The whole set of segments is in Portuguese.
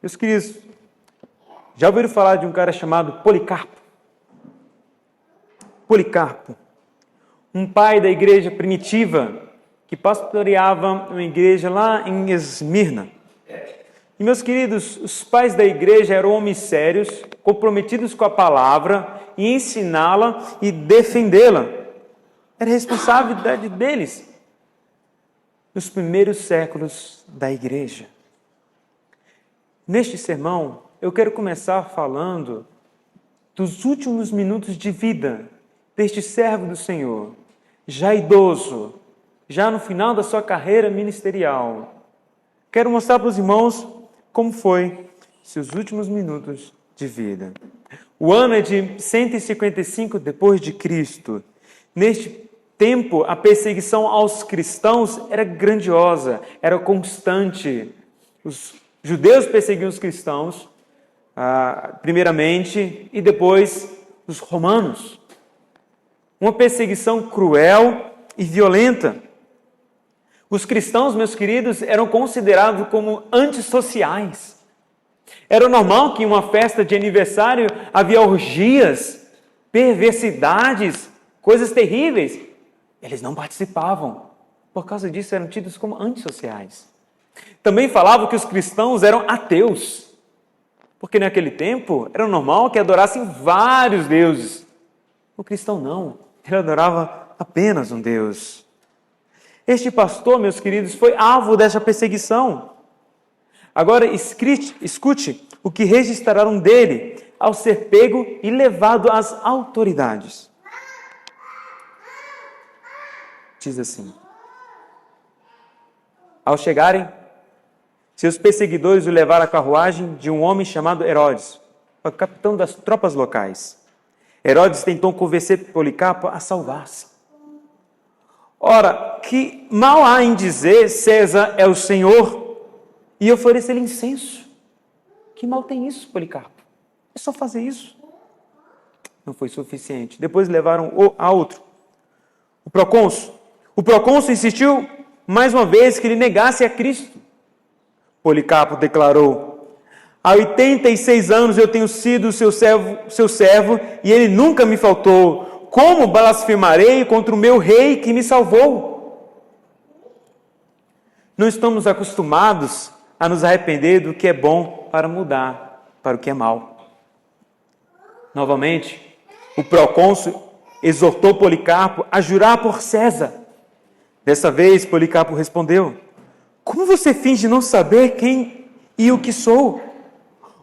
Meus queridos, já ouviram falar de um cara chamado Policarpo? Policarpo, um pai da igreja primitiva que pastoreava uma igreja lá em Esmirna. E, meus queridos, os pais da igreja eram homens sérios, comprometidos com a palavra e ensiná-la e defendê-la. Era responsabilidade deles nos primeiros séculos da igreja. Neste sermão, eu quero começar falando dos últimos minutos de vida deste servo do Senhor, já idoso, já no final da sua carreira ministerial. Quero mostrar para os irmãos como foi seus últimos minutos de vida. O ano é de 155 depois de Cristo. Neste tempo, a perseguição aos cristãos era grandiosa, era constante. Os judeus perseguiam os cristãos, primeiramente, e depois os romanos. Uma perseguição cruel e violenta. Os cristãos, meus queridos, eram considerados como antissociais. Era normal que em uma festa de aniversário havia orgias, perversidades, coisas terríveis. Eles não participavam. Por causa disso, eram tidos como antissociais. Também falavam que os cristãos eram ateus, porque naquele tempo era normal que adorassem vários deuses. O cristão não, ele adorava apenas um Deus. Este pastor, meus queridos, foi alvo dessa perseguição. Agora escute o que registraram dele ao ser pego e levado às autoridades. Diz assim: ao chegarem, seus perseguidores o levaram à carruagem de um homem chamado Herodes, o capitão das tropas locais. Herodes tentou convencer Policarpo a salvar-se. Ora, que mal há em dizer César é o Senhor e oferecer-lhe incenso? Que mal tem isso, Policarpo? É só fazer isso. Não foi suficiente. Depois levaram a outro, o procônsul. O procônsul insistiu mais uma vez que ele negasse a Cristo. Policarpo declarou: há 86 anos eu tenho sido seu servo e ele nunca me faltou. Como blasfemarei contra o meu rei que me salvou? Não estamos acostumados a nos arrepender do que é bom para mudar para o que é mal. Novamente, o procônsul exortou Policarpo a jurar por César. Dessa vez, Policarpo respondeu: como você finge não saber quem e o que sou?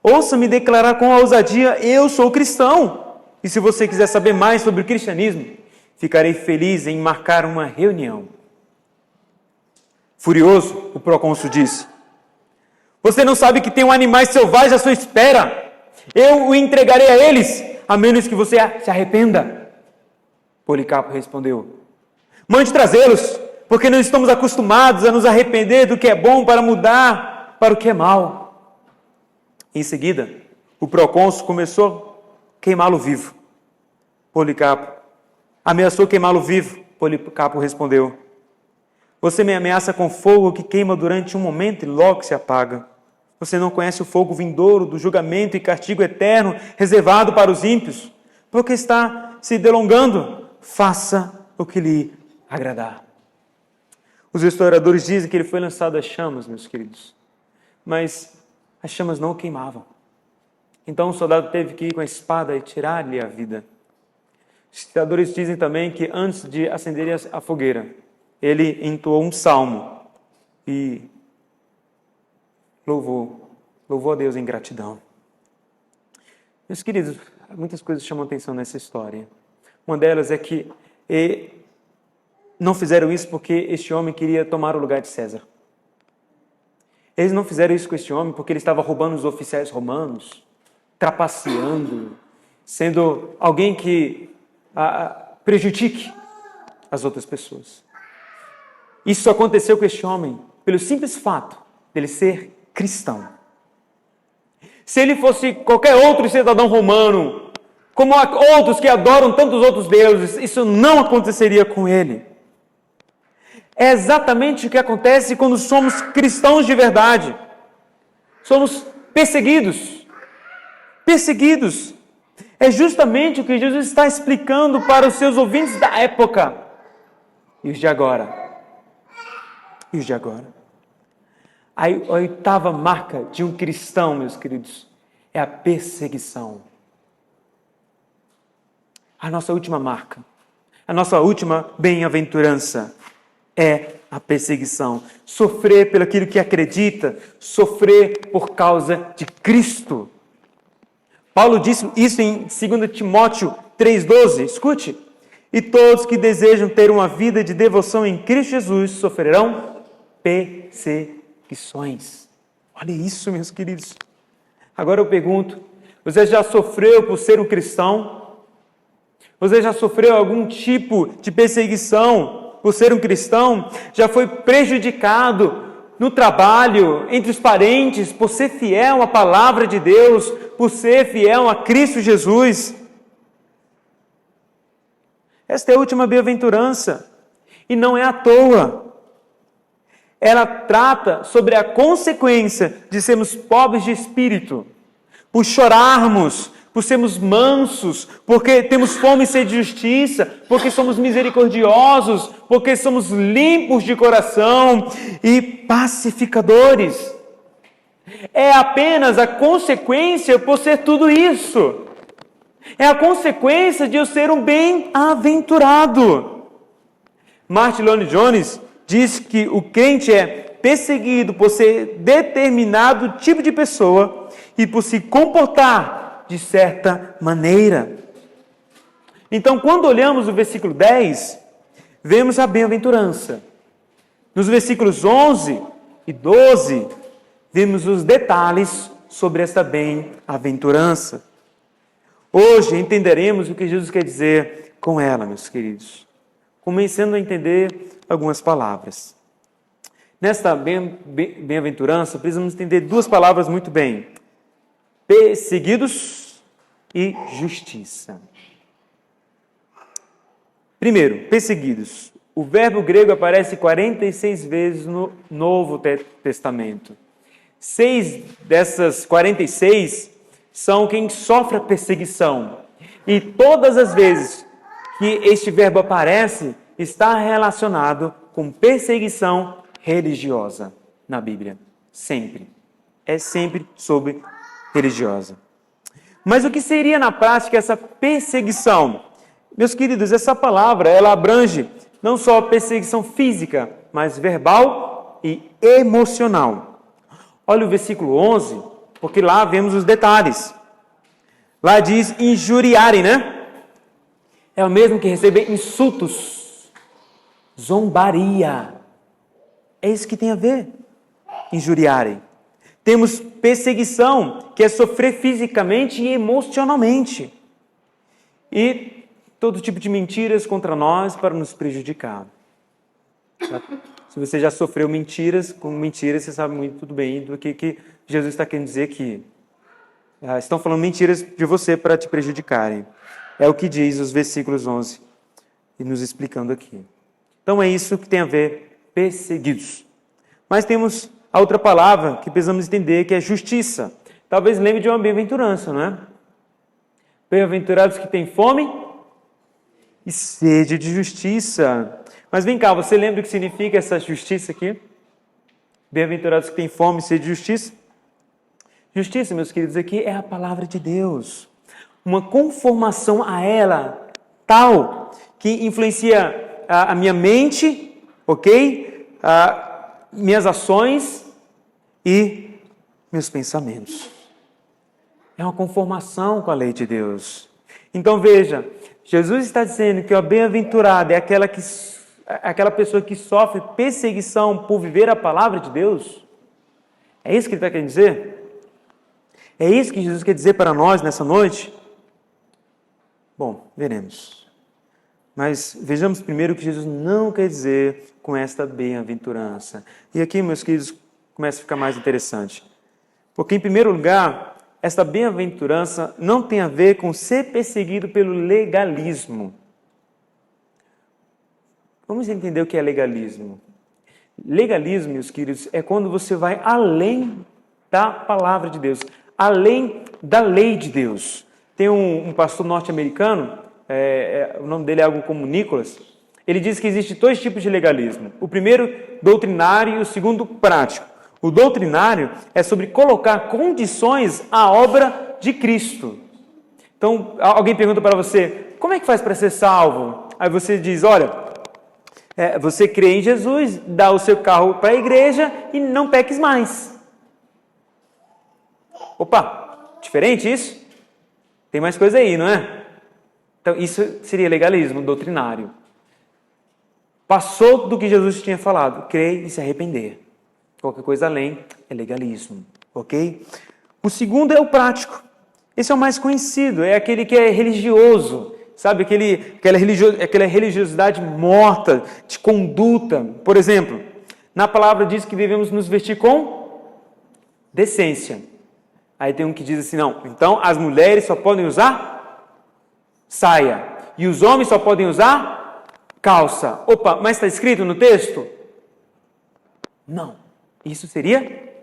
Ouça-me declarar com ousadia: eu sou cristão. E se você quiser saber mais sobre o cristianismo, ficarei feliz em marcar uma reunião. Furioso, o procônsul disse: você não sabe que tem um animais selvagens à sua espera? Eu o entregarei a eles, a menos que você se arrependa. Policarpo respondeu: mande trazê-los, porque não estamos acostumados a nos arrepender do que é bom para mudar para o que é mal. Em seguida, o procônsul começou a queimá-lo vivo. Policarpo ameaçou queimá-lo vivo. Policarpo respondeu: você me ameaça com fogo que queima durante um momento e logo se apaga. Você não conhece o fogo vindouro do julgamento e castigo eterno reservado para os ímpios, porque está se delongando. Faça o que lhe agradar. Os historiadores dizem que ele foi lançado às chamas, meus queridos, mas as chamas não o queimavam. Então o soldado teve que ir com a espada e tirar-lhe a vida. Os historiadores dizem também que antes de acender a fogueira, ele entoou um salmo e louvou a Deus em gratidão. Meus queridos, muitas coisas chamam atenção nessa história. Uma delas é que não fizeram isso porque este homem queria tomar o lugar de César. Eles não fizeram isso com este homem porque ele estava roubando os oficiais romanos, trapaceando, sendo alguém que prejudique as outras pessoas. Isso aconteceu com este homem pelo simples fato dele ser cristão. Se ele fosse qualquer outro cidadão romano, como há outros que adoram tantos outros deuses, isso não aconteceria com ele. É exatamente o que acontece quando somos cristãos de verdade. Somos perseguidos. Perseguidos. É justamente o que Jesus está explicando para os seus ouvintes da época. E os de agora? E os de agora? A oitava marca de um cristão, meus queridos, é a perseguição. A nossa última marca, a nossa última bem-aventurança é a perseguição. Sofrer pelo aquilo que acredita, sofrer por causa de Cristo. Paulo disse isso em 2 Timóteo 3,12. Escute. E todos que desejam ter uma vida de devoção em Cristo Jesus sofrerão perseguições. Olha isso, meus queridos. Agora eu pergunto, você já sofreu por ser um cristão? Você já sofreu algum tipo de perseguição por ser um cristão? Já foi prejudicado no trabalho, entre os parentes, por ser fiel à palavra de Deus, por ser fiel a Cristo Jesus? Esta é a última bem-aventurança. E não é à toa. Ela trata sobre a consequência de sermos pobres de espírito, por chorarmos, por sermos mansos, porque temos fome e sede de justiça, porque somos misericordiosos, porque somos limpos de coração e pacificadores. É apenas a consequência por ser tudo isso. É a consequência de eu ser um bem-aventurado. Martin Lloyd-Jones diz que o crente é perseguido por ser determinado tipo de pessoa e por se comportar de certa maneira. Então, quando olhamos o versículo 10, vemos a bem-aventurança. Nos versículos 11 e 12, vemos os detalhes sobre esta bem-aventurança. Hoje entenderemos o que Jesus quer dizer com ela, meus queridos. Começando a entender algumas palavras. Nesta bem-aventurança, precisamos entender duas palavras muito bem. Perseguidos e justiça. Primeiro, perseguidos. O verbo grego aparece 46 vezes no Novo Testamento. 6 dessas 46 são quem sofre a perseguição. E todas as vezes que este verbo aparece, está relacionado com perseguição religiosa na Bíblia. Sempre. É sempre sobre religiosa. Mas o que seria na prática essa perseguição? Meus queridos, essa palavra, ela abrange não só perseguição física, mas verbal e emocional. Olha o versículo 11, porque lá vemos os detalhes. Lá diz injuriarem, né? É o mesmo que receber insultos, zombaria. É isso que tem a ver, injuriarem. Temos perseguição, que é sofrer fisicamente e emocionalmente. E todo tipo de mentiras contra nós para nos prejudicar. Se você já sofreu mentiras, com mentiras você sabe muito bem do que Jesus está querendo dizer aqui. Estão falando mentiras de você para te prejudicarem. É o que diz os versículos 11 e nos explicando aqui. Então é isso que tem a ver perseguidos. Mas temos a outra palavra que precisamos entender, que é justiça. Talvez lembre de uma bem-aventurança, não é? Bem-aventurados que têm fome e sede de justiça. Mas vem cá, você lembra o que significa essa justiça aqui? Bem-aventurados que têm fome e sede de justiça? Justiça, meus queridos, aqui é a palavra de Deus. Uma conformação a ela tal que influencia a minha mente, ok? Minhas ações e meus pensamentos. É uma conformação com a lei de Deus. Então veja, Jesus está dizendo que o bem-aventurado é aquela pessoa que sofre perseguição por viver a palavra de Deus. É isso que ele está querendo dizer? É isso que Jesus quer dizer para nós nessa noite? Bom, veremos. Mas vejamos primeiro o que Jesus não quer dizer com esta bem-aventurança. E aqui, meus queridos, começa a ficar mais interessante. Porque, em primeiro lugar, esta bem-aventurança não tem a ver com ser perseguido pelo legalismo. Vamos entender o que é legalismo. Legalismo, meus queridos, é quando você vai além da palavra de Deus, além da lei de Deus. Tem um pastor norte-americano, o nome dele é algo como Nicholas. Ele diz que existe dois tipos de legalismo. O primeiro, doutrinário, e o segundo, prático. O doutrinário é sobre colocar condições à obra de Cristo. Então, alguém pergunta para você, como é que faz para ser salvo? Aí você diz, olha, você crê em Jesus, dá o seu carro para a igreja e não peques mais. Opa, diferente isso? Tem mais coisa aí, não é? Então, isso seria legalismo doutrinário. Passou do que Jesus tinha falado, crer e se arrepender. Qualquer coisa além é legalismo, ok? O segundo é o prático. Esse é o mais conhecido, é aquele que é religioso, sabe? Aquela religiosidade morta, de conduta. Por exemplo, na palavra diz que devemos nos vestir com decência. Aí tem um que diz assim, não, então as mulheres só podem usar saia, e os homens só podem usar calça. Opa, mas está escrito no texto? Não. Isso seria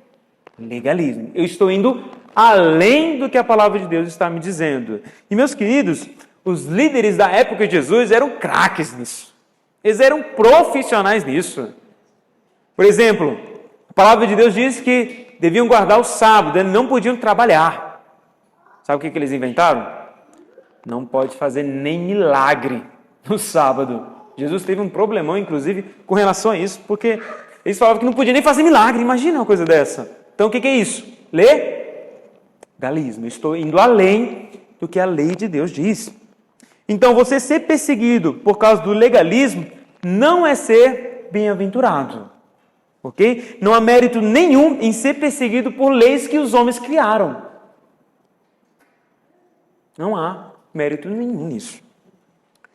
legalismo. Eu estou indo além do que a palavra de Deus está me dizendo. E, meus queridos, os líderes da época de Jesus eram craques nisso. Eles eram profissionais nisso. Por exemplo, a palavra de Deus diz que deviam guardar o sábado, eles não podiam trabalhar. Sabe o que eles inventaram? Não pode fazer nem milagre no sábado. Jesus teve um problemão, inclusive, com relação a isso, porque eles falavam que não podia nem fazer milagre. Imagina uma coisa dessa. Então, o que é isso? Legalismo. Estou indo além do que a lei de Deus diz. Então, você ser perseguido por causa do legalismo não é ser bem-aventurado. Ok? Não há mérito nenhum em ser perseguido por leis que os homens criaram. Não há mérito nenhum nisso.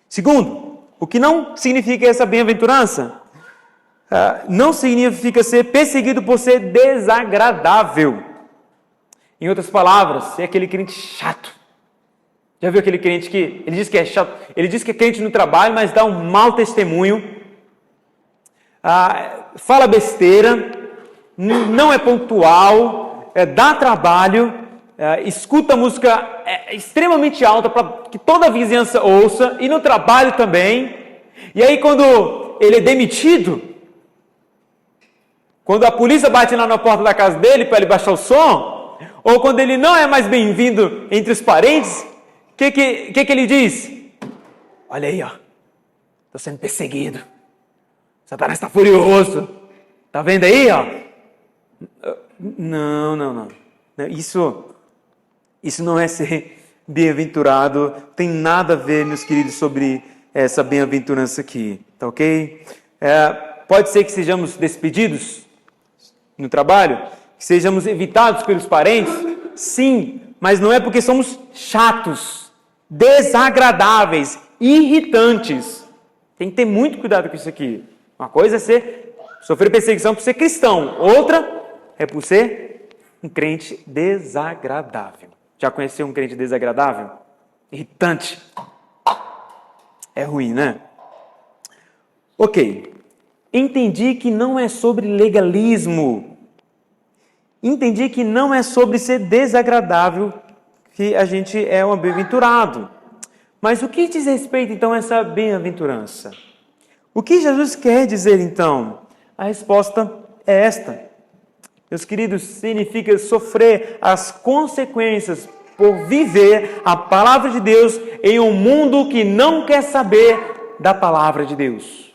Segundo, o que não significa essa bem-aventurança? Não significa ser perseguido por ser desagradável. Em outras palavras, é aquele crente chato. Já viu aquele crente que ele diz que é chato? Ele diz que é crente no trabalho, mas dá um mau testemunho. Fala besteira, não é pontual, dá trabalho, escuta música extremamente alta para que toda a vizinhança ouça, e no trabalho também. E aí quando ele é demitido, quando a polícia bate lá na porta da casa dele para ele baixar o som, ou quando ele não é mais bem-vindo entre os parentes, o que ele diz? Olha aí, ó, estou sendo perseguido. Satanás está furioso. Está vendo aí, ó? Não. Isso não é ser bem-aventurado. Tem nada a ver, meus queridos, sobre essa bem-aventurança aqui. Tá ok? Pode ser que sejamos despedidos no trabalho, que sejamos evitados pelos parentes, sim, mas não é porque somos chatos, desagradáveis, irritantes. Tem que ter muito cuidado com isso aqui. Uma coisa é sofrer perseguição por ser cristão, outra é por ser um crente desagradável. Já conheceu um crente desagradável? Irritante. É ruim, né? Ok. Entendi que não é sobre legalismo. Entendi que não é sobre ser desagradável que a gente é um bem-aventurado. Mas o que diz respeito, então, a essa bem-aventurança? O que Jesus quer dizer, então? A resposta é esta. Meus queridos, significa sofrer as consequências por viver a palavra de Deus em um mundo que não quer saber da palavra de Deus.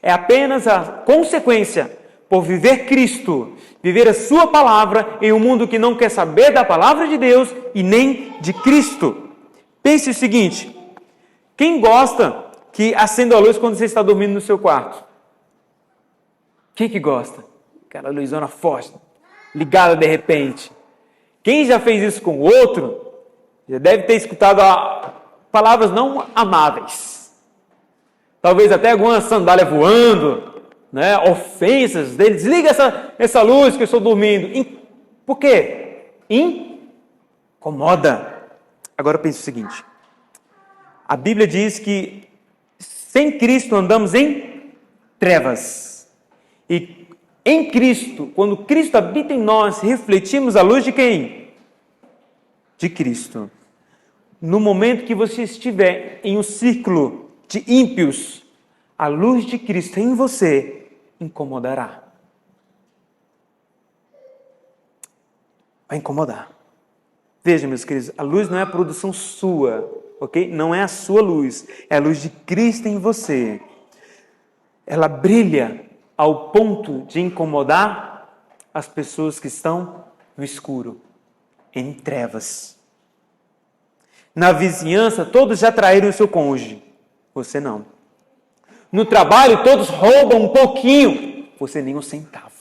É apenas a consequência por viver Cristo, viver a sua palavra em um mundo que não quer saber da palavra de Deus e nem de Cristo. Pense o seguinte, quem gosta que acenda a luz quando você está dormindo no seu quarto? Quem que gosta? Aquela luzona forte, ligada de repente. Quem já fez isso com o outro, já deve ter escutado palavras não amáveis. Talvez até alguma sandália voando, né? Ofensas dele. Desliga essa luz que eu estou dormindo. Por quê? Incomoda. Agora pense o seguinte. A Bíblia diz que sem Cristo andamos em trevas. E Em Cristo, quando Cristo habita em nós, refletimos a luz de quem? De Cristo. No momento que você estiver em um círculo de ímpios, a luz de Cristo em você incomodará. Vai incomodar. Veja, meus queridos, a luz não é a produção sua, ok? Não é a sua luz, é a luz de Cristo em você. Ela brilha ao ponto de incomodar as pessoas que estão no escuro, em trevas. Na vizinhança, todos já traíram o seu cônjuge, você não. No trabalho, todos roubam um pouquinho, você nem um centavo.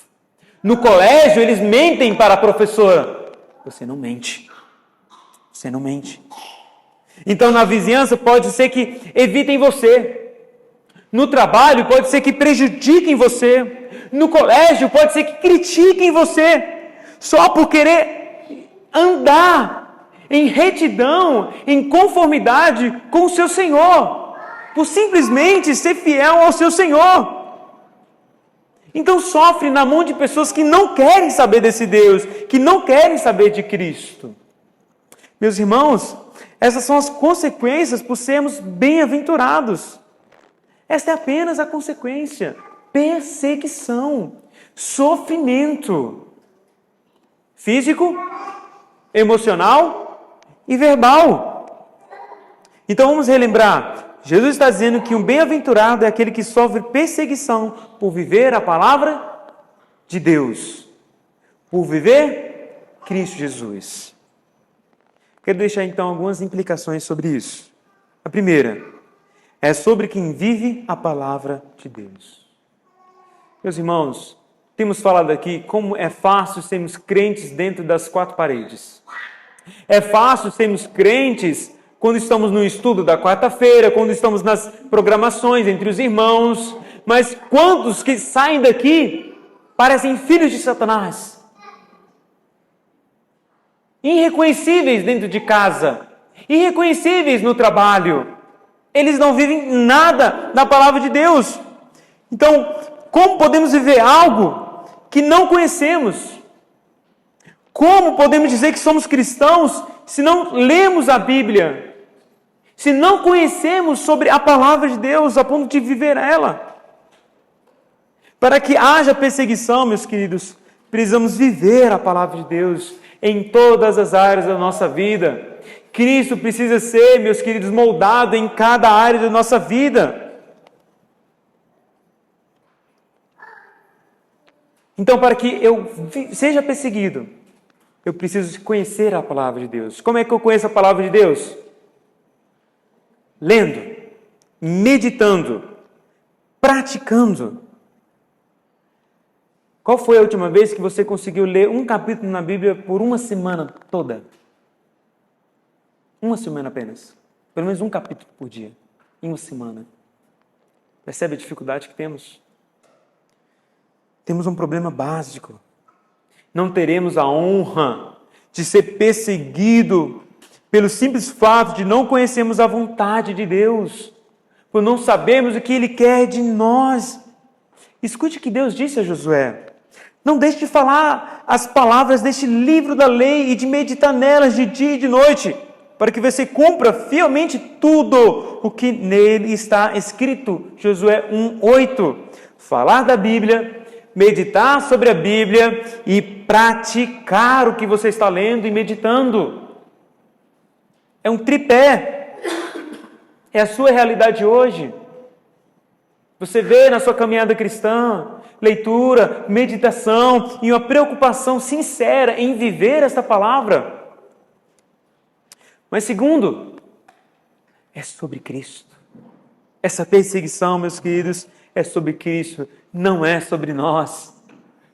No colégio, eles mentem para a professora, você não mente. Você não mente. Então, na vizinhança, pode ser que evitem você. No trabalho, pode ser que prejudiquem você. No colégio, pode ser que critiquem você. Só por querer andar em retidão, em conformidade com o seu Senhor. Por simplesmente ser fiel ao seu Senhor. Então sofre na mão de pessoas que não querem saber desse Deus, que não querem saber de Cristo. Meus irmãos, essas são as consequências por sermos bem-aventurados. Esta é apenas a consequência. Perseguição, sofrimento físico, emocional e verbal. Então vamos relembrar. Jesus está dizendo que um bem-aventurado é aquele que sofre perseguição por viver a palavra de Deus, por viver Cristo Jesus. Quero deixar então algumas implicações sobre isso. A primeira é sobre quem vive a palavra de Deus. Meus irmãos, temos falado aqui como é fácil sermos crentes dentro das quatro paredes. É fácil sermos crentes quando estamos no estudo da quarta-feira, quando estamos nas programações entre os irmãos, mas quantos que saem daqui parecem filhos de Satanás? Irreconhecíveis dentro de casa, irreconhecíveis no trabalho. Eles não vivem nada da palavra de Deus. Então, como podemos viver algo que não conhecemos? Como podemos dizer que somos cristãos se não lemos a Bíblia? Se não conhecemos sobre a palavra de Deus a ponto de viver ela? Para que haja perseguição, meus queridos, precisamos viver a palavra de Deus em todas as áreas da nossa vida. Cristo precisa ser, meus queridos, moldado em cada área da nossa vida. Então, para que eu seja perseguido, eu preciso conhecer a palavra de Deus. Como é que eu conheço a palavra de Deus? Lendo, meditando, praticando. Qual foi a última vez que você conseguiu ler um capítulo na Bíblia por uma semana toda? Uma semana apenas. Pelo menos um capítulo por dia. Em uma semana. Percebe a dificuldade que temos? Temos um problema básico. Não teremos a honra de ser perseguido pelo simples fato de não conhecermos a vontade de Deus, por não sabermos o que Ele quer de nós. Escute o que Deus disse a Josué. Não deixe de falar as palavras deste livro da lei e de meditar nelas de dia e de noite, para que você cumpra fielmente tudo o que nele está escrito. Josué 1:8. Falar da Bíblia, meditar sobre a Bíblia e praticar o que você está lendo e meditando. É um tripé. É a sua realidade hoje. Você vê na sua caminhada cristã, leitura, meditação e uma preocupação sincera em viver esta palavra. Mas segundo, é sobre Cristo. Essa perseguição, meus queridos, é sobre Cristo, não é sobre nós.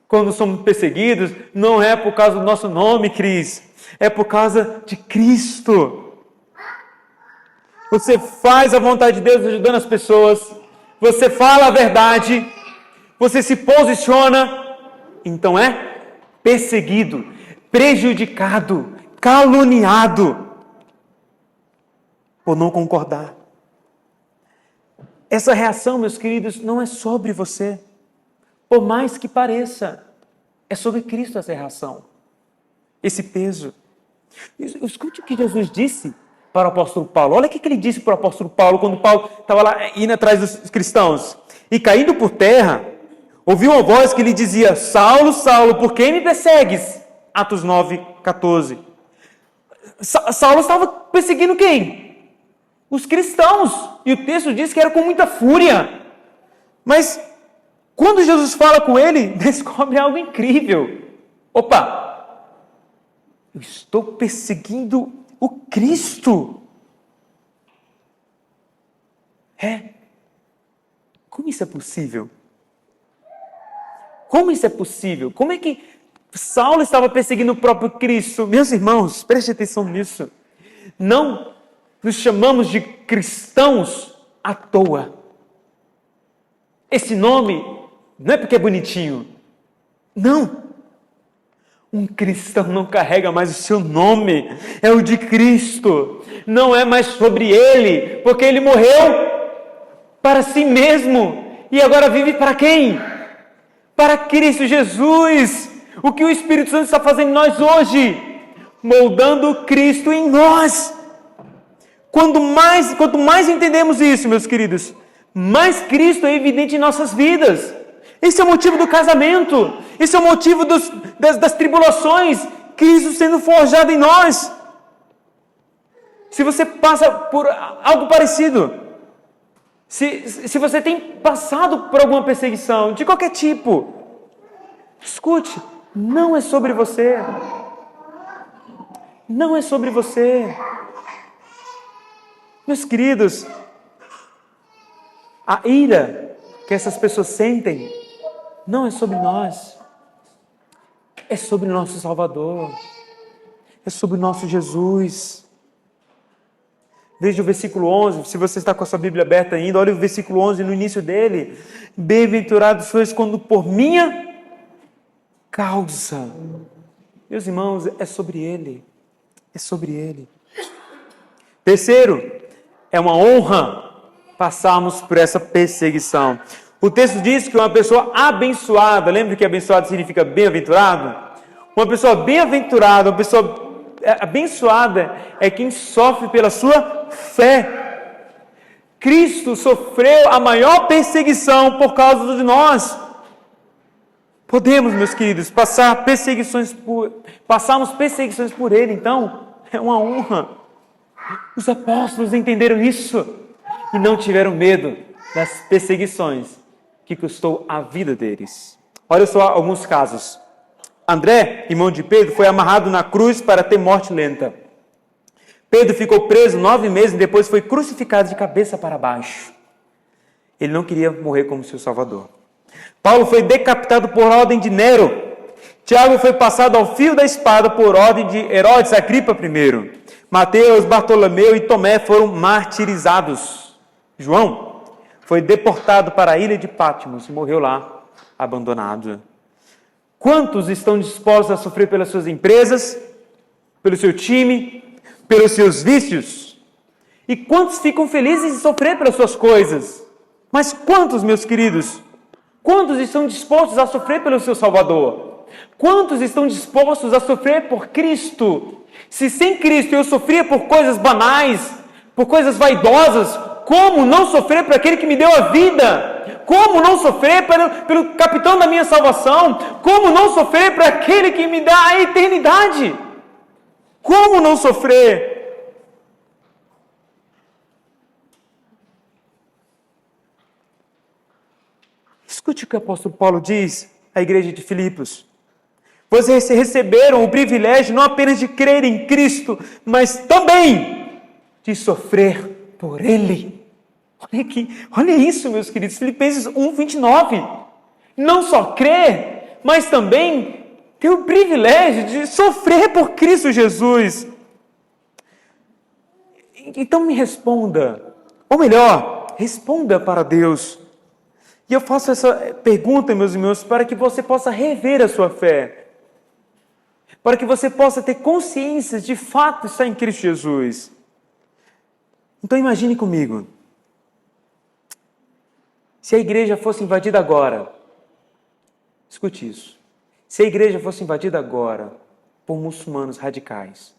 Quando somos perseguidos, não é por causa do nosso nome, Cris, é por causa de Cristo. Você faz a vontade de Deus ajudando as pessoas, você fala a verdade, você se posiciona, então é perseguido, prejudicado, caluniado por não concordar. Essa reação, meus queridos, não é sobre você. Por mais que pareça, é sobre Cristo essa reação, esse peso. Escute o que Jesus disse para o apóstolo Paulo. Olha o que ele disse para o apóstolo Paulo, quando Paulo estava lá indo atrás dos cristãos. E caindo por terra, ouviu uma voz que lhe dizia: Saulo, Saulo, por que me persegues? Atos 9:14. Saulo estava perseguindo quem? Os cristãos. E o texto diz que era com muita fúria. Mas quando Jesus fala com ele, descobre algo incrível. Opa! Eu estou perseguindo o Cristo. Como isso é possível? Como isso é possível? Como é que Saulo estava perseguindo o próprio Cristo? Meus irmãos, preste atenção nisso. Não nos chamamos de cristãos à toa. Esse nome não é porque é bonitinho. Não. Um cristão não carrega mais o seu nome, é o de Cristo. Não é mais sobre ele, porque ele morreu para si mesmo e agora vive para quem? Para Cristo Jesus. O que o Espírito Santo está fazendo em nós hoje? Moldando Cristo em nós. Quanto mais entendemos isso, meus queridos, mais Cristo é evidente em nossas vidas. Esse é o motivo do casamento. Esse é o motivo das tribulações. Cristo sendo forjado em nós. Se você passa por algo parecido, se você tem passado por alguma perseguição, de qualquer tipo, escute, não é sobre você. Não é sobre você. Meus queridos, a ira que essas pessoas sentem não é sobre nós. É sobre o nosso Salvador. É sobre o nosso Jesus. Veja o versículo 11, se você está com a sua Bíblia aberta ainda, olha o versículo 11 no início dele. Bem-aventurados sois quando por minha causa. Meus irmãos, é sobre ele. É sobre ele. Terceiro, é uma honra passarmos por essa perseguição. O texto diz que uma pessoa abençoada, lembra que abençoado significa bem-aventurado? Uma pessoa bem-aventurada, uma pessoa abençoada é quem sofre pela sua fé. Cristo sofreu a maior perseguição por causa de nós. Podemos, meus queridos, passarmos perseguições por Ele, então é uma honra. Os apóstolos entenderam isso e não tiveram medo das perseguições que custou a vida deles. Olha só alguns casos. André, irmão de Pedro, foi amarrado na cruz para ter morte lenta. Pedro ficou preso 9 meses e depois foi crucificado de cabeça para baixo. Ele não queria morrer como seu salvador. Paulo foi decapitado por ordem de Nero. Tiago foi passado ao fio da espada por ordem de Herodes Agripa I. Mateus, Bartolomeu e Tomé foram martirizados. João foi deportado para a ilha de Patmos e morreu lá, abandonado. Quantos estão dispostos a sofrer pelas suas empresas, pelo seu time, pelos seus vícios? E quantos ficam felizes em sofrer pelas suas coisas? Mas quantos, meus queridos, quantos estão dispostos a sofrer pelo seu Salvador? Quantos estão dispostos a sofrer por Cristo? Se sem Cristo eu sofria por coisas banais, por coisas vaidosas, como não sofrer por aquele que me deu a vida? Como não sofrer pelo capitão da minha salvação? Como não sofrer por aquele que me dá a eternidade? Como não sofrer? Escute o que o apóstolo Paulo diz à igreja de Filipos. Vocês receberam o privilégio não apenas de crer em Cristo, mas também de sofrer por Ele. Olha aqui, olha isso, meus queridos, Filipenses 1:29. Não só crer, mas também ter o privilégio de sofrer por Cristo Jesus. Então me responda, ou melhor, responda para Deus. E eu faço essa pergunta, meus irmãos, para que você possa rever a sua fé. Para que você possa ter consciência de fato estar em Cristo Jesus. Então imagine comigo. Se a igreja fosse invadida agora, Escute isso. Se a igreja fosse invadida agora por muçulmanos radicais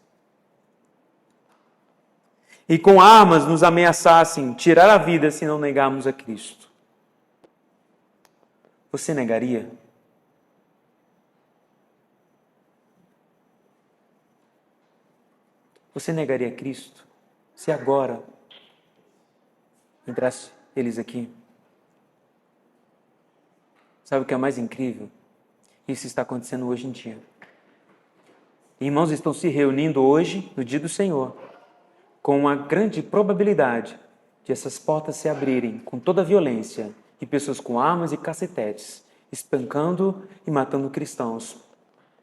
e com armas nos ameaçassem tirar a vida se não negarmos a Cristo, você negaria? Você negaria Cristo se agora entrasse eles aqui? Sabe o que é mais incrível? Isso está acontecendo hoje em dia. Irmãos estão se reunindo hoje, no dia do Senhor, com uma grande probabilidade de essas portas se abrirem com toda a violência e pessoas com armas e cacetetes espancando e matando cristãos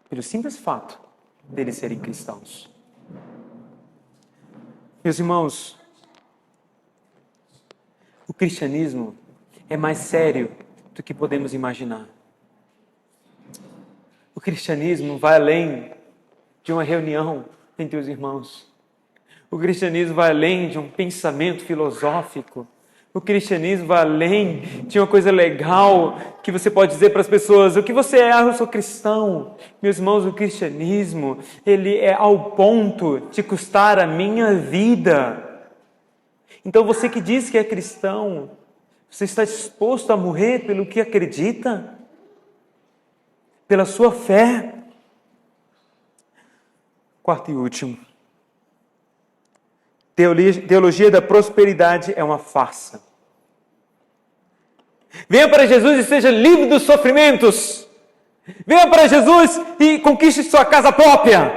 pelo simples fato deles serem cristãos. Meus irmãos, o cristianismo é mais sério do que podemos imaginar. O cristianismo vai além de uma reunião entre os irmãos. O cristianismo vai além de um pensamento filosófico. O cristianismo vai além de uma coisa legal que você pode dizer para as pessoas: o que você é? Eu sou cristão. Meus irmãos, o cristianismo, ele é ao ponto de custar a minha vida. Então você que diz que é cristão, você está disposto a morrer pelo que acredita? Pela sua fé? Quarto e último. Teologia da prosperidade é uma farsa. Venha para Jesus e seja livre dos sofrimentos. Venha para Jesus e conquiste sua casa própria.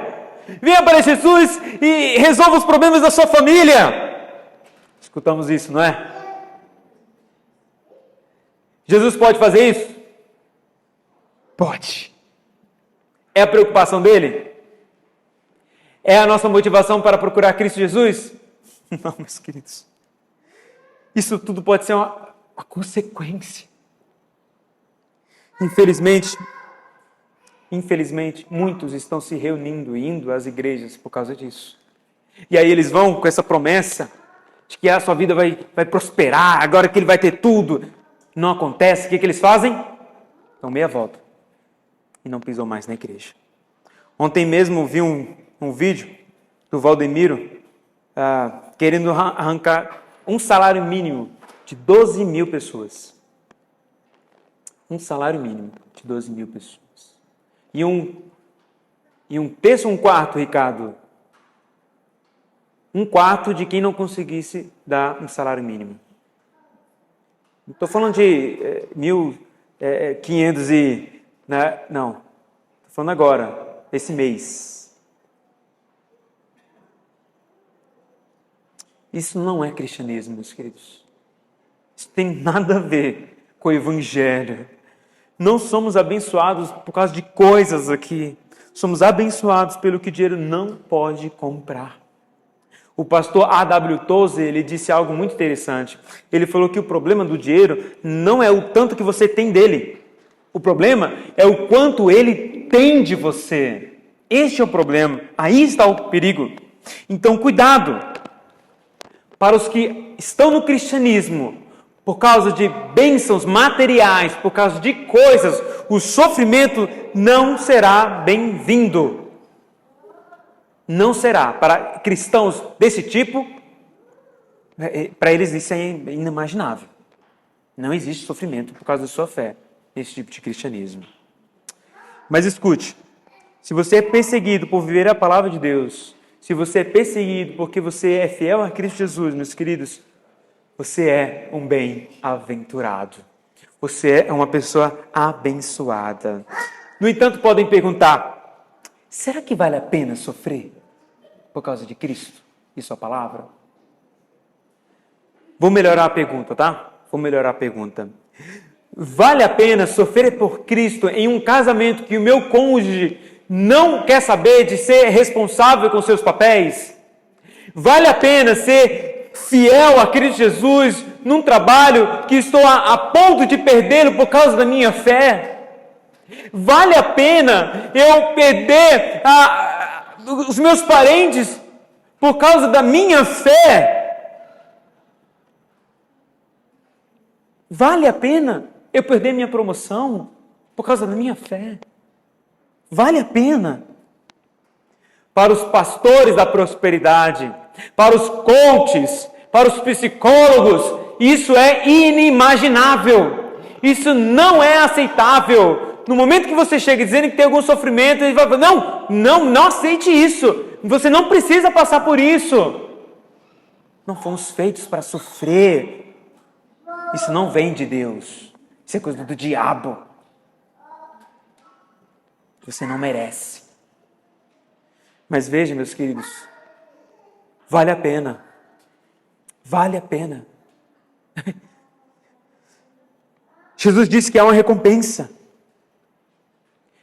Venha para Jesus e resolva os problemas da sua família. Escutamos isso, não é? Jesus pode fazer isso? Pode. É a preocupação dele? É a nossa motivação para procurar Cristo Jesus? Não, meus queridos. Isso tudo pode ser uma consequência. Infelizmente, muitos estão se reunindo e indo às igrejas por causa disso. E aí eles vão com essa promessa de que a sua vida vai prosperar, agora que ele vai ter tudo. Não acontece, o que eles fazem? Dão meia volta e não pisam mais na igreja. Ontem mesmo vi um vídeo do Valdemiro querendo arrancar um salário mínimo de 12 mil pessoas. Um salário mínimo de 12 mil pessoas. E um terço, um quarto, Ricardo. Um quarto de quem não conseguisse dar um salário mínimo. Não estou falando de 1.500 e... Né? Não. Estou falando agora, esse mês. Isso não é cristianismo, meus queridos. Isso tem nada a ver com o evangelho. Não somos abençoados por causa de coisas aqui. Somos abençoados pelo que o dinheiro não pode comprar. O pastor A.W. Tozer, ele disse algo muito interessante. Ele falou que o problema do dinheiro não é o tanto que você tem dele. O problema é o quanto ele tem de você. Este é o problema. Aí está o perigo. Então, cuidado. Para os que estão no cristianismo, por causa de bênçãos materiais, por causa de coisas, o sofrimento não será bem-vindo. Não será. Para cristãos desse tipo, para eles isso é inimaginável. Não existe sofrimento por causa da sua fé, nesse tipo de cristianismo. Mas escute, se você é perseguido por viver a palavra de Deus, se você é perseguido porque você é fiel a Cristo Jesus, meus queridos, você é um bem-aventurado. Você é uma pessoa abençoada. No entanto, podem perguntar, será que vale a pena sofrer por causa de Cristo e sua palavra? Vou melhorar a pergunta, tá? Vou melhorar a pergunta. Vale a pena sofrer por Cristo em um casamento que o meu cônjuge não quer saber de ser responsável com seus papéis? Vale a pena ser fiel a Cristo Jesus num trabalho que estou a ponto de perdê-lo por causa da minha fé? Vale a pena eu perder os meus parentes por causa da minha fé? Vale a pena eu perder minha promoção? por causa da minha fé. Vale a pena. Para os pastores da prosperidade, para os coaches, para os psicólogos, isso é inimaginável. Isso não é aceitável. No momento que você chega dizendo que tem algum sofrimento, ele vai falar, não aceite isso. Você não precisa passar por isso. Não fomos feitos para sofrer. Isso não vem de Deus. Isso é coisa do diabo. Você não merece. Mas veja, meus queridos, vale a pena. Vale a pena. Jesus disse que há uma recompensa.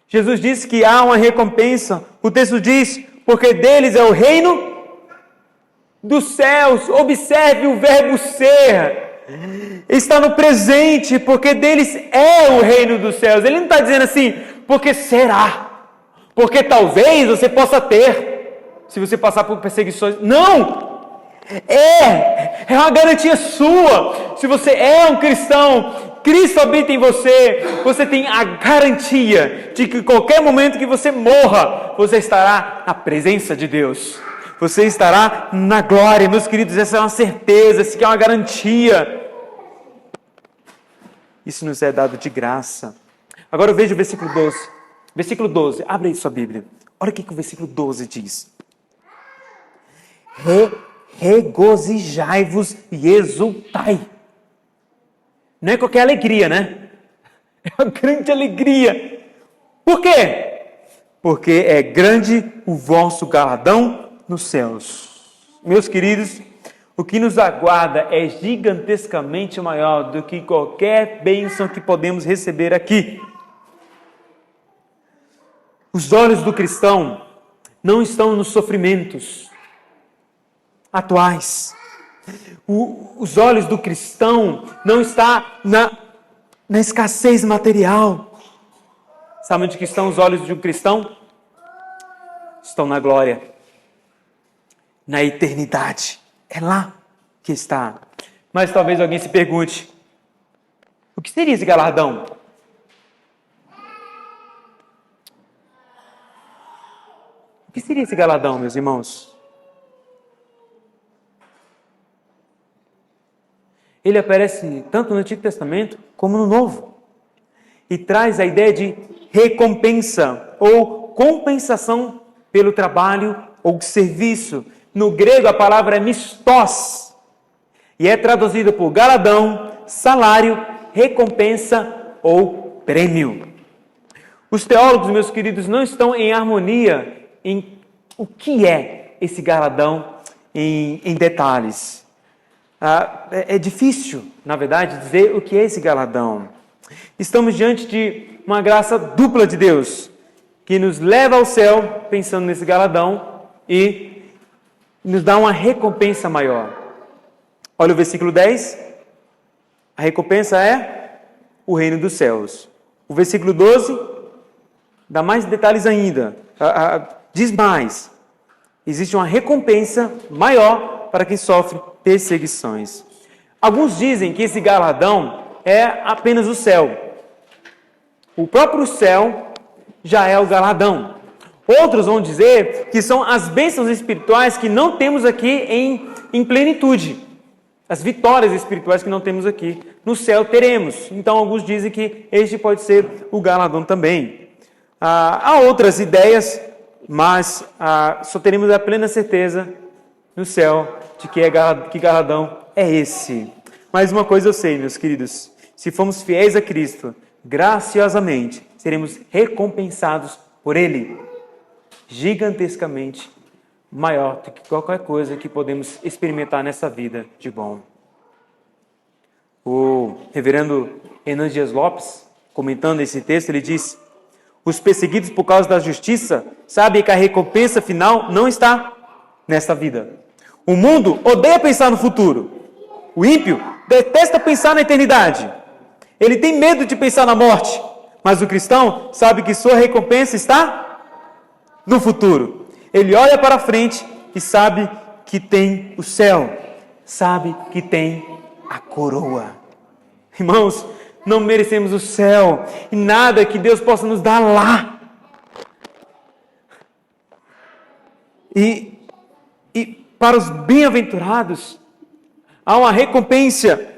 Jesus disse que há uma recompensa. O texto diz, porque deles é o reino dos céus. Observe o verbo ser. Está no presente, porque deles é o reino dos céus. Ele não está dizendo assim, porque será. Porque talvez você possa ter, se você passar por perseguições. Não! É uma garantia sua. Se você é um cristão, Cristo habita em você, você tem a garantia de que em qualquer momento que você morra, você estará na presença de Deus. Você estará na glória. Meus queridos, essa é uma certeza, essa é uma garantia. Isso nos é dado de graça. Agora veja o versículo 12. Versículo 12, abre aí sua Bíblia. Olha o que o versículo 12 diz. Regozijai-vos e exultai. Não é qualquer alegria, né? É uma grande alegria. Por quê? Porque é grande o vosso galardão nos céus. Meus queridos, o que nos aguarda é gigantescamente maior do que qualquer bênção que podemos receber aqui. Os olhos do cristão não estão nos sofrimentos atuais. Os olhos do cristão não estão na escassez material. Sabe onde que estão os olhos de um cristão? Estão na glória, na eternidade. É lá que está. Mas talvez alguém se pergunte, o que seria esse galardão? O que seria esse galardão, meus irmãos? Ele aparece tanto no Antigo Testamento como no Novo. E traz a ideia de recompensa ou compensação pelo trabalho ou serviço. No grego a palavra é mistos. E é traduzida por galardão, salário, recompensa ou prêmio. Os teólogos, meus queridos, não estão em harmonia em o que é esse galardão em detalhes. É difícil, na verdade, dizer o que é esse galardão. Estamos diante de uma graça dupla de Deus, que nos leva ao céu, pensando nesse galardão, e nos dá uma recompensa maior. Olha o versículo 10. A recompensa é o reino dos céus. O versículo 12 dá mais detalhes ainda. Diz mais. Existe uma recompensa maior para quem sofre perseguições. Alguns dizem que esse galardão é apenas o céu. O próprio céu já é o galardão. Outros vão dizer que são as bênçãos espirituais que não temos aqui em plenitude. As vitórias espirituais que não temos aqui. No céu teremos. Então alguns dizem que este pode ser o galardão também. Há outras ideias, mas só teremos a plena certeza no céu de que galardão é esse. Mas uma coisa eu sei, meus queridos. Se formos fiéis a Cristo, graciosamente seremos recompensados por Ele. Gigantescamente maior do que qualquer coisa que podemos experimentar nessa vida de bom. O reverendo Hernan Dias Lopes, comentando esse texto, ele diz: os perseguidos por causa da justiça sabem que a recompensa final não está nesta vida. O mundo odeia pensar no futuro. O ímpio detesta pensar na eternidade. Ele tem medo de pensar na morte. Mas o cristão sabe que sua recompensa está no futuro. Ele olha para frente e sabe que tem o céu. Sabe que tem a coroa. Irmãos, não merecemos o céu e nada que Deus possa nos dar lá. E para os bem-aventurados, há uma recompensa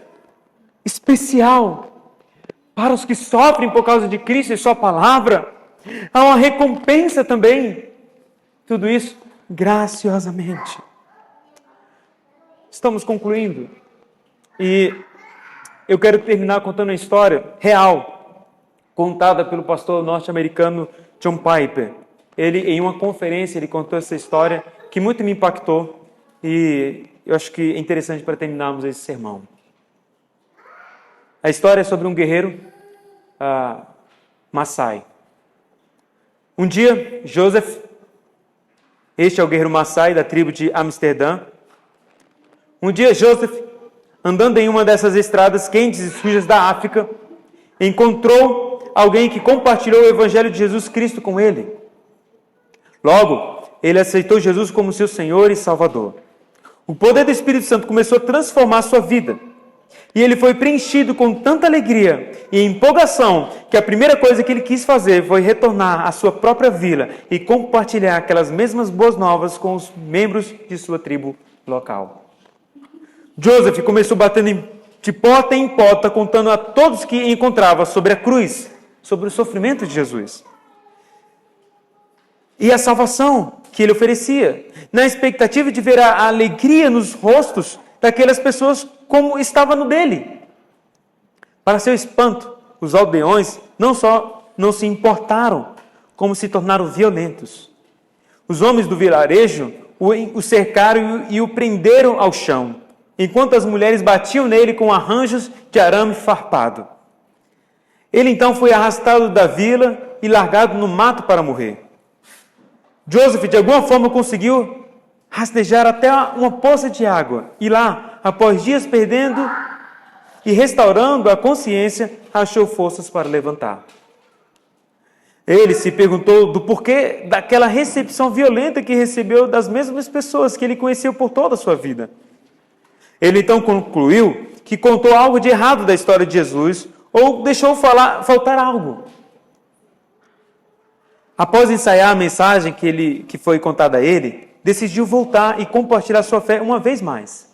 especial. Para os que sofrem por causa de Cristo e sua palavra, há uma recompensa também. Tudo isso graciosamente. Estamos concluindo. E eu quero terminar contando uma história real, contada pelo pastor norte-americano John Piper. Ele, em uma conferência, ele contou essa história que muito me impactou e eu acho que é interessante para terminarmos esse sermão. A história é sobre um guerreiro Maasai. Um dia, Joseph, este é o guerreiro Maasai da tribo de Amsterdã. Um dia, Joseph, andando em uma dessas estradas quentes e sujas da África, encontrou alguém que compartilhou o evangelho de Jesus Cristo com ele. Logo, ele aceitou Jesus como seu Senhor e Salvador. O poder do Espírito Santo começou a transformar a sua vida. E ele foi preenchido com tanta alegria e empolgação que a primeira coisa que ele quis fazer foi retornar à sua própria vila e compartilhar aquelas mesmas boas novas com os membros de sua tribo local. Joseph começou batendo de porta em porta, contando a todos que encontrava sobre a cruz, sobre o sofrimento de Jesus e a salvação que ele oferecia, na expectativa de ver a alegria nos rostos daquelas pessoas como estava no dele. Para seu espanto, os aldeões não só não se importaram, como se tornaram violentos. Os homens do vilarejo o cercaram e o prenderam ao chão, enquanto as mulheres batiam nele com arranjos de arame farpado. Ele então foi arrastado da vila e largado no mato para morrer. Joseph, de alguma forma, conseguiu rastejar até uma poça de água e lá, após dias perdendo e restaurando a consciência, achou forças para levantar. Ele se perguntou do porquê daquela recepção violenta que recebeu das mesmas pessoas que ele conheceu por toda a sua vida. Ele então concluiu que contou algo de errado da história de Jesus ou deixou faltar algo. Após ensaiar a mensagem que foi contada a ele, decidiu voltar e compartilhar sua fé uma vez mais.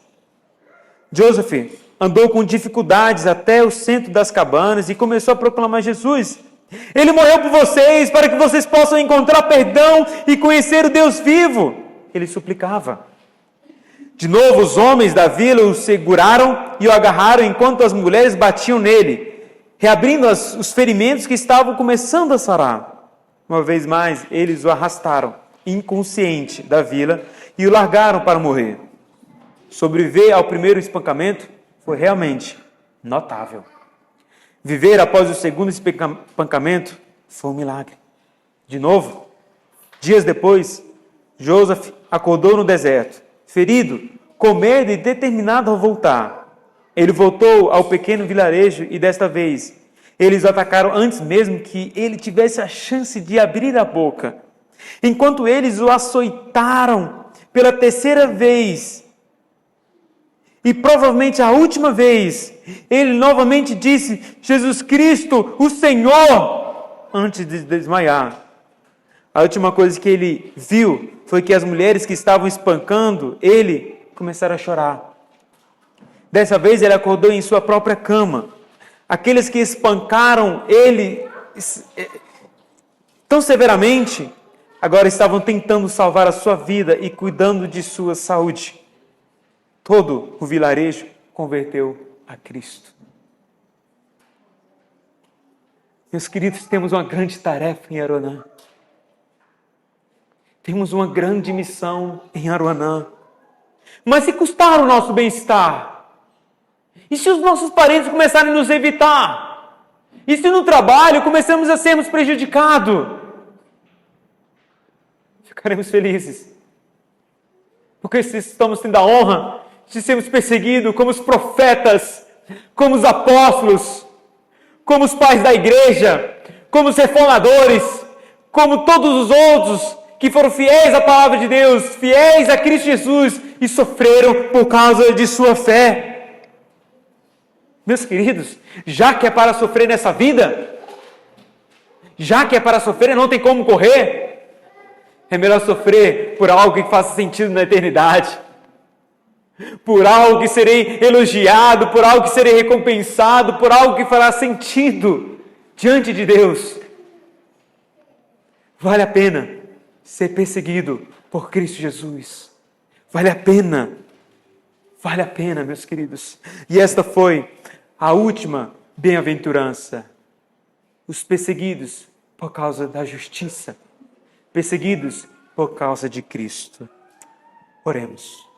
Joseph andou com dificuldades até o centro das cabanas e começou a proclamar Jesus. Ele morreu por vocês, para que vocês possam encontrar perdão e conhecer o Deus vivo. Ele suplicava. De novo, os homens da vila o seguraram e o agarraram enquanto as mulheres batiam nele, reabrindo os ferimentos que estavam começando a sarar. Uma vez mais, eles o arrastaram, inconsciente, da vila e o largaram para morrer. Sobreviver ao primeiro espancamento foi realmente notável. Viver após o segundo espancamento foi um milagre. De novo, dias depois, Joseph acordou no deserto, ferido, com medo e determinado a voltar. Ele voltou ao pequeno vilarejo e desta vez eles o atacaram antes mesmo que ele tivesse a chance de abrir a boca. Enquanto eles o açoitaram pela terceira vez, e provavelmente a última vez, ele novamente disse, Jesus Cristo, o Senhor, antes de desmaiar. A última coisa que ele viu foi que as mulheres que estavam espancando ele começaram a chorar. Dessa vez ele acordou em sua própria cama. Aqueles que espancaram ele tão severamente, agora estavam tentando salvar a sua vida e cuidando de sua saúde. Todo o vilarejo converteu a Cristo. Meus queridos, temos uma grande tarefa em Aruanã. Temos uma grande missão em Aruanã. Mas se custar o nosso bem-estar? E se os nossos parentes começarem a nos evitar? E se no trabalho começamos a sermos prejudicados? Ficaremos felizes. Porque se estamos tendo a honra de sermos perseguidos como os profetas, como os apóstolos, como os pais da igreja, como os reformadores, como todos os outros que foram fiéis à palavra de Deus, fiéis a Cristo Jesus e sofreram por causa de sua fé. Meus queridos, já que é para sofrer nessa vida, já que é para sofrer e não tem como correr, é melhor sofrer por algo que faça sentido na eternidade, por algo que serei elogiado, por algo que serei recompensado, por algo que fará sentido diante de Deus. Vale a pena ser perseguido por Cristo Jesus. Vale a pena, meus queridos. E esta foi a última bem-aventurança. Os perseguidos por causa da justiça, perseguidos por causa de Cristo. Oremos.